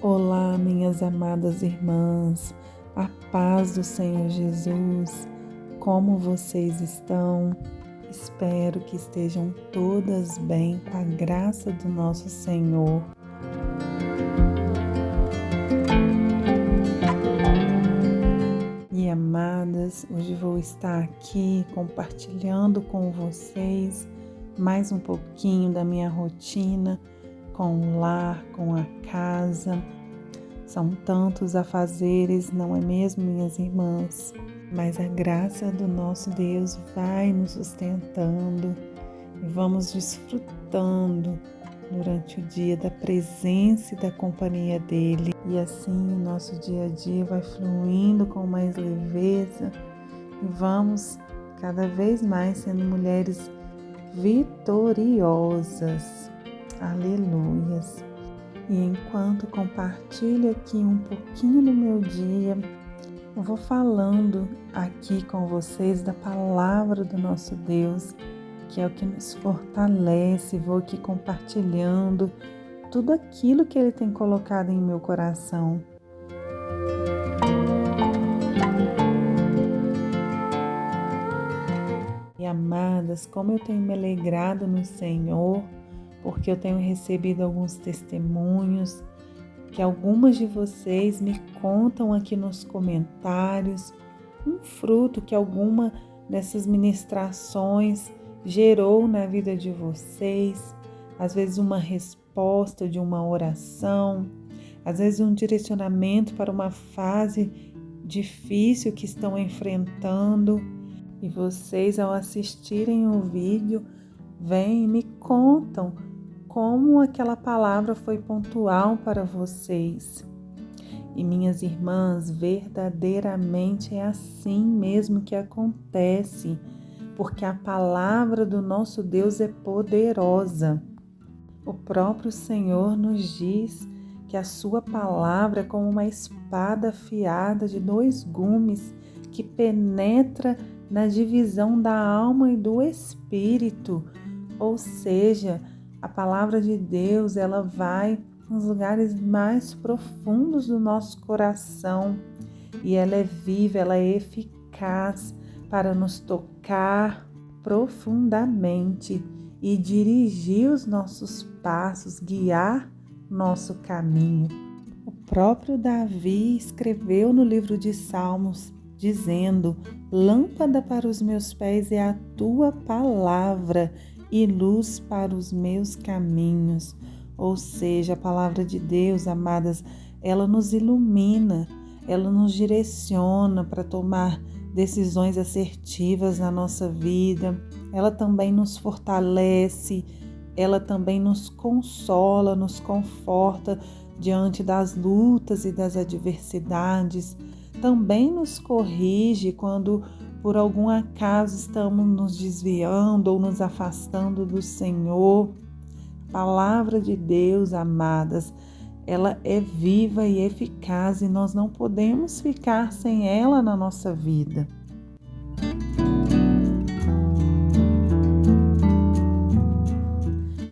Olá, minhas amadas irmãs, a paz do Senhor Jesus, como vocês estão? Espero que estejam todas bem com a graça do nosso Senhor. E amadas, hoje vou estar aqui compartilhando com vocês mais um pouquinho da minha rotina com o lar, com a casa. São tantos afazeres, não é mesmo, minhas irmãs? Mas a graça do nosso Deus vai nos sustentando e vamos desfrutando durante o dia da presença e da companhia dele. E assim o nosso dia a dia vai fluindo com mais leveza e vamos cada vez mais sendo mulheres vitoriosas. Aleluias! E enquanto compartilho aqui um pouquinho do meu dia, eu vou falando aqui com vocês da palavra do nosso Deus, que é o que nos fortalece. Vou aqui compartilhando tudo aquilo que Ele tem colocado em meu coração. E amadas, como eu tenho me alegrado no Senhor, porque eu tenho recebido alguns testemunhos que algumas de vocês me contam aqui nos comentários, um fruto que alguma dessas ministrações gerou na vida de vocês, às vezes uma resposta de uma oração, às vezes um direcionamento para uma fase difícil que estão enfrentando. E vocês, ao assistirem o vídeo, vêm e me contam como aquela palavra foi pontual para vocês. E minhas irmãs, verdadeiramente é assim mesmo que acontece, porque a palavra do nosso Deus é poderosa. O próprio Senhor nos diz que a sua palavra é como uma espada afiada de 2 gumes que penetra na divisão da alma e do espírito, ou seja, a palavra de Deus, ela vai nos lugares mais profundos do nosso coração e ela é viva, ela é eficaz para nos tocar profundamente e dirigir os nossos passos, guiar nosso caminho. O próprio Davi escreveu no livro de Salmos, dizendo: lâmpada para os meus pés é a tua palavra e luz para os meus caminhos. Ou seja, a palavra de Deus, amadas, ela nos ilumina, ela nos direciona para tomar decisões assertivas na nossa vida, ela também nos fortalece, ela também nos consola, nos conforta diante das lutas e das adversidades, também nos corrige quando por algum acaso estamos nos desviando ou nos afastando do Senhor. A palavra de Deus, amadas, ela é viva e eficaz e nós não podemos ficar sem ela na nossa vida.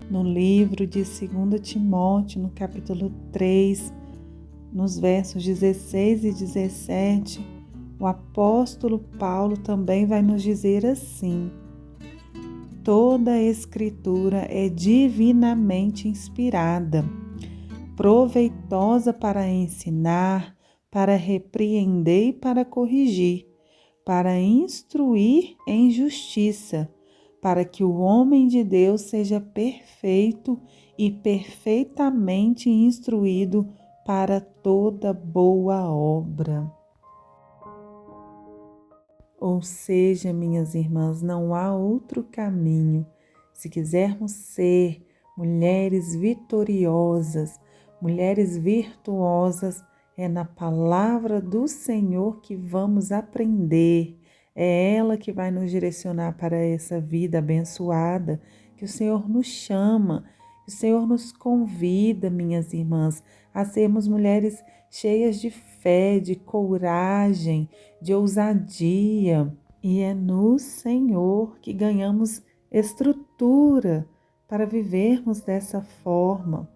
No livro de 2 Timóteo, no capítulo 3, nos versos 16 e 17, o apóstolo Paulo também vai nos dizer assim: toda a Escritura é divinamente inspirada, proveitosa para ensinar, para repreender e para corrigir, para instruir em justiça, para que o homem de Deus seja perfeito e perfeitamente instruído para toda boa obra. Ou seja, minhas irmãs, não há outro caminho. Se quisermos ser mulheres vitoriosas, mulheres virtuosas, é na palavra do Senhor que vamos aprender. É ela que vai nos direcionar para essa vida abençoada, que o Senhor nos chama, que o Senhor nos convida, minhas irmãs, a sermos mulheres cheias de fé, de coragem, de ousadia. E é no Senhor que ganhamos estrutura para vivermos dessa forma.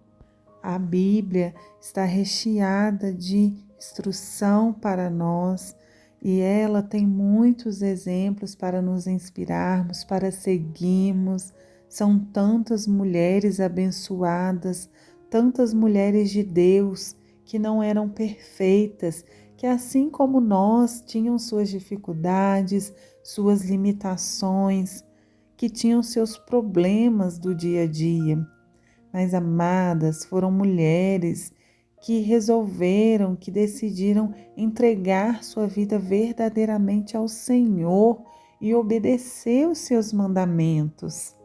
A Bíblia está recheada de instrução para nós e ela tem muitos exemplos para nos inspirarmos, para seguirmos. São tantas mulheres abençoadas, tantas mulheres de Deus que não eram perfeitas, que assim como nós tinham suas dificuldades, suas limitações, que tinham seus problemas do dia a dia. Mas, amadas, foram mulheres que resolveram, que decidiram entregar sua vida verdadeiramente ao Senhor e obedecer os seus mandamentos.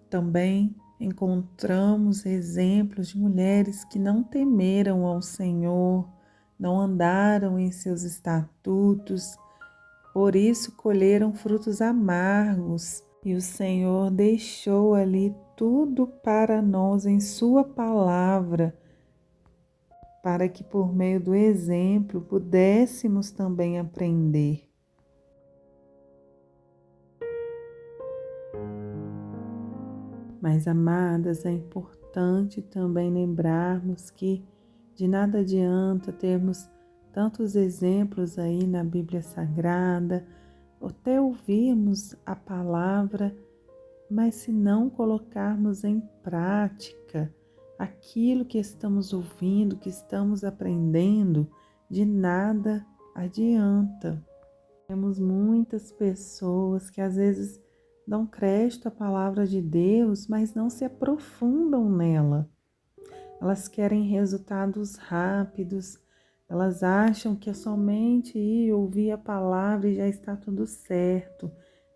Também encontramos exemplos de mulheres que não temeram ao Senhor, não andaram em seus estatutos, por isso colheram frutos amargos. E o Senhor deixou ali tudo para nós em sua palavra, para que por meio do exemplo pudéssemos também aprender. Mas, amadas, é importante também lembrarmos que de nada adianta termos tantos exemplos aí na Bíblia Sagrada, até ouvirmos a palavra, mas se não colocarmos em prática aquilo que estamos ouvindo, que estamos aprendendo, de nada adianta. Temos muitas pessoas que às vezes dão crédito à palavra de Deus, mas não se aprofundam nela. Elas querem resultados rápidos, elas acham que é somente ir ouvir a palavra e já está tudo certo.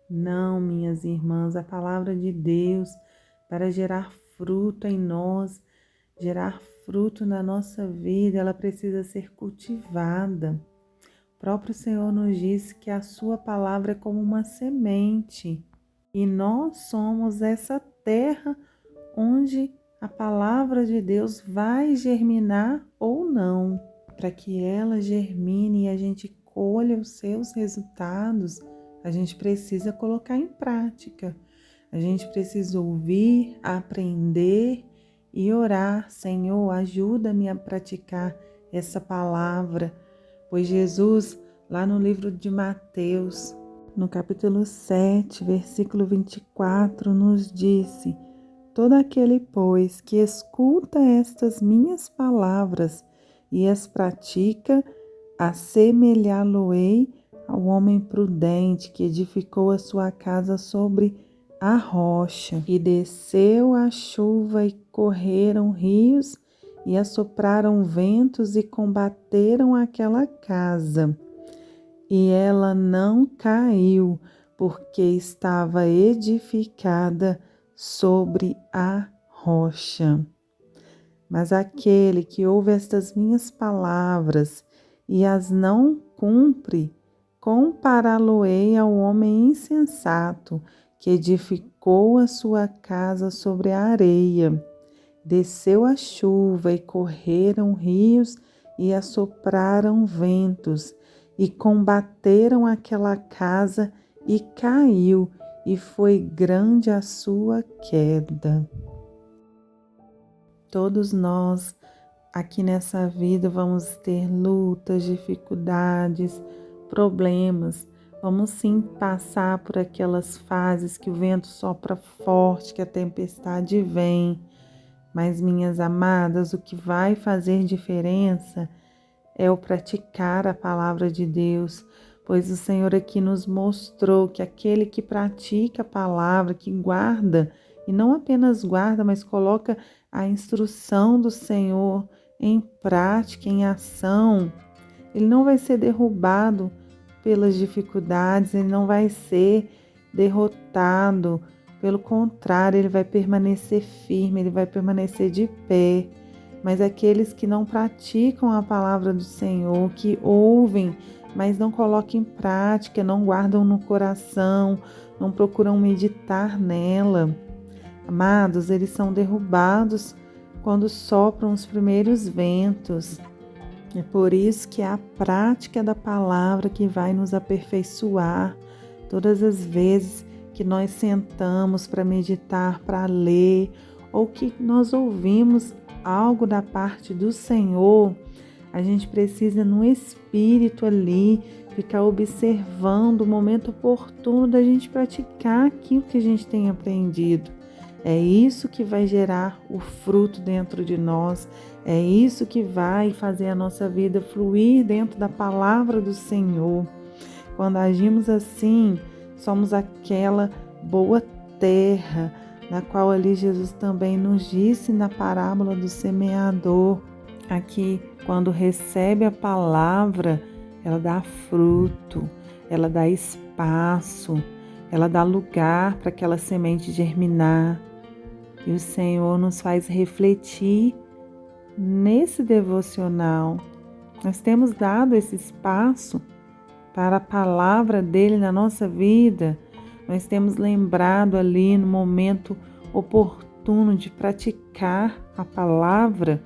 Não, minhas irmãs, a palavra de Deus, para gerar fruto em nós, gerar fruto na nossa vida, ela precisa ser cultivada. O próprio Senhor nos disse que a sua palavra é como uma semente e nós somos essa terra onde a palavra de Deus vai germinar ou não. Para que ela germine e a gente colha os seus resultados, a gente precisa colocar em prática. A gente precisa ouvir, aprender e orar. Senhor, ajuda-me a praticar essa palavra. Pois Jesus, lá no livro de Mateus, no capítulo 7, versículo 24, nos disse: todo aquele, pois, que escuta estas minhas palavras e as pratica, assemelhá-lo-ei ao homem prudente que edificou a sua casa sobre a rocha. E desceu a chuva e correram rios e assopraram ventos e combateram aquela casa. E ela não caiu, porque estava edificada sobre a rocha. Mas aquele que ouve estas minhas palavras e as não cumpre, compará-lo-ei ao homem insensato que edificou a sua casa sobre a areia. Desceu a chuva e correram rios e assopraram ventos e combateram aquela casa e caiu, e foi grande a sua queda. Todos nós aqui nessa vida vamos ter lutas, dificuldades, problemas. Vamos sim passar por aquelas fases que o vento sopra forte, que a tempestade vem. Mas, minhas amadas, o que vai fazer diferença é o praticar a palavra de Deus, pois o Senhor aqui nos mostrou que aquele que pratica a palavra, que guarda, e não apenas guarda, mas coloca a instrução do Senhor em prática, em ação, ele não vai ser derrubado pelas dificuldades, ele não vai ser derrotado, pelo contrário, ele vai permanecer firme, ele vai permanecer de pé. Mas aqueles que não praticam a palavra do Senhor, que ouvem, mas não colocam em prática, não guardam no coração, não procuram meditar nela, amados, eles são derrubados quando sopram os primeiros ventos. É por isso que é a prática da palavra que vai nos aperfeiçoar. Todas as vezes que nós sentamos para meditar, para ler, ou que nós ouvimos algo da parte do Senhor, a gente precisa no espírito ali ficar observando o momento oportuno da gente praticar aquilo que a gente tem aprendido. É isso que vai gerar o fruto dentro de nós, é isso que vai fazer a nossa vida fluir dentro da palavra do Senhor. Quando agimos assim, somos aquela boa terra, na qual ali Jesus também nos disse na parábola do semeador. Aqui, quando recebe a palavra, ela dá fruto, ela dá espaço, ela dá lugar para aquela semente germinar. E o Senhor nos faz refletir nesse devocional. Nós temos dado esse espaço para a palavra dele na nossa vida. Nós temos lembrado ali no momento oportuno de praticar a palavra.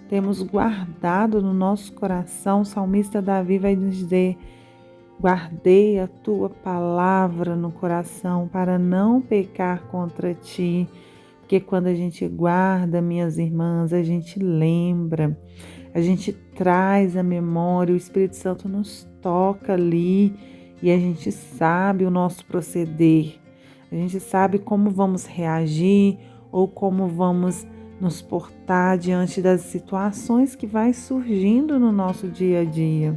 Temos guardado no nosso coração. O salmista Davi vai nos dizer: guardei a tua palavra no coração para não pecar contra ti. Porque quando a gente guarda, minhas irmãs, a gente lembra, a gente traz a memória, o Espírito Santo nos toca ali e a gente sabe o nosso proceder, a gente sabe como vamos reagir ou como vamos nos portar diante das situações que vai surgindo no nosso dia a dia.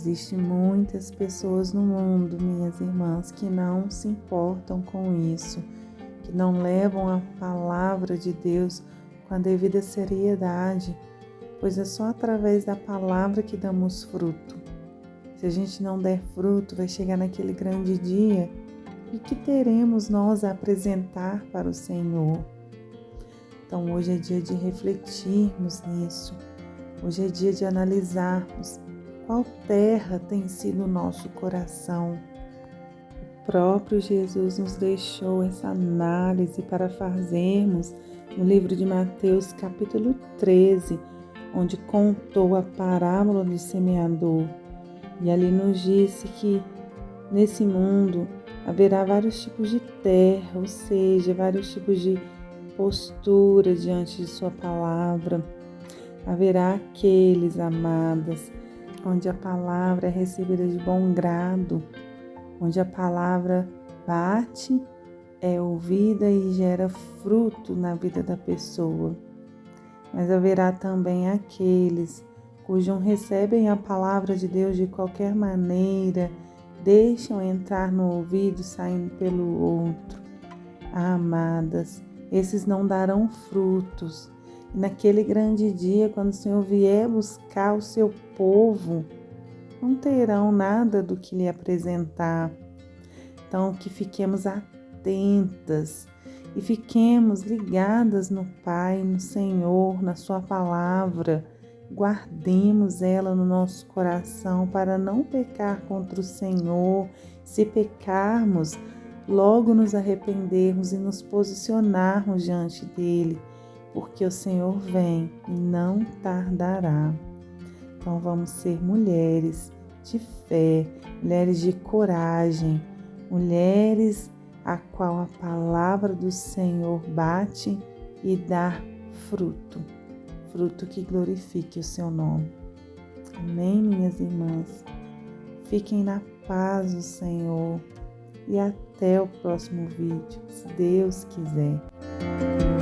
Existem muitas pessoas no mundo, minhas irmãs, que não se importam com isso, que não levam a palavra de Deus com a devida seriedade, pois é só através da palavra que damos fruto. Se a gente não der fruto, vai chegar naquele grande dia e que teremos nós a apresentar para o Senhor. Então hoje é dia de refletirmos nisso, hoje é dia de analisarmos qual terra tem sido o nosso coração. O próprio Jesus nos deixou essa análise para fazermos no livro de Mateus, capítulo 13, onde contou a parábola do semeador. E ali nos disse que nesse mundo haverá vários tipos de terra, ou seja, vários tipos de postura diante de sua palavra. Haverá aqueles, amadas, onde a palavra é recebida de bom grado, onde a palavra bate, é ouvida e gera fruto na vida da pessoa. Mas haverá também aqueles cujos recebem a palavra de Deus de qualquer maneira, deixam entrar no ouvido saindo pelo outro. Amadas, esses não darão frutos. E naquele grande dia, quando o Senhor vier buscar o seu povo, não terão nada do que lhe apresentar. Então, que fiquemos atentas e fiquemos ligadas no Pai, no Senhor, na sua palavra. Guardemos ela no nosso coração para não pecar contra o Senhor. Se pecarmos, logo nos arrependermos e nos posicionarmos diante dele, porque o Senhor vem e não tardará. Então vamos ser mulheres de fé, mulheres de coragem, mulheres a qual a palavra do Senhor bate e dá fruto, fruto que glorifique o seu nome. Amém, minhas irmãs? Fiquem na paz do Senhor e até o próximo vídeo, se Deus quiser.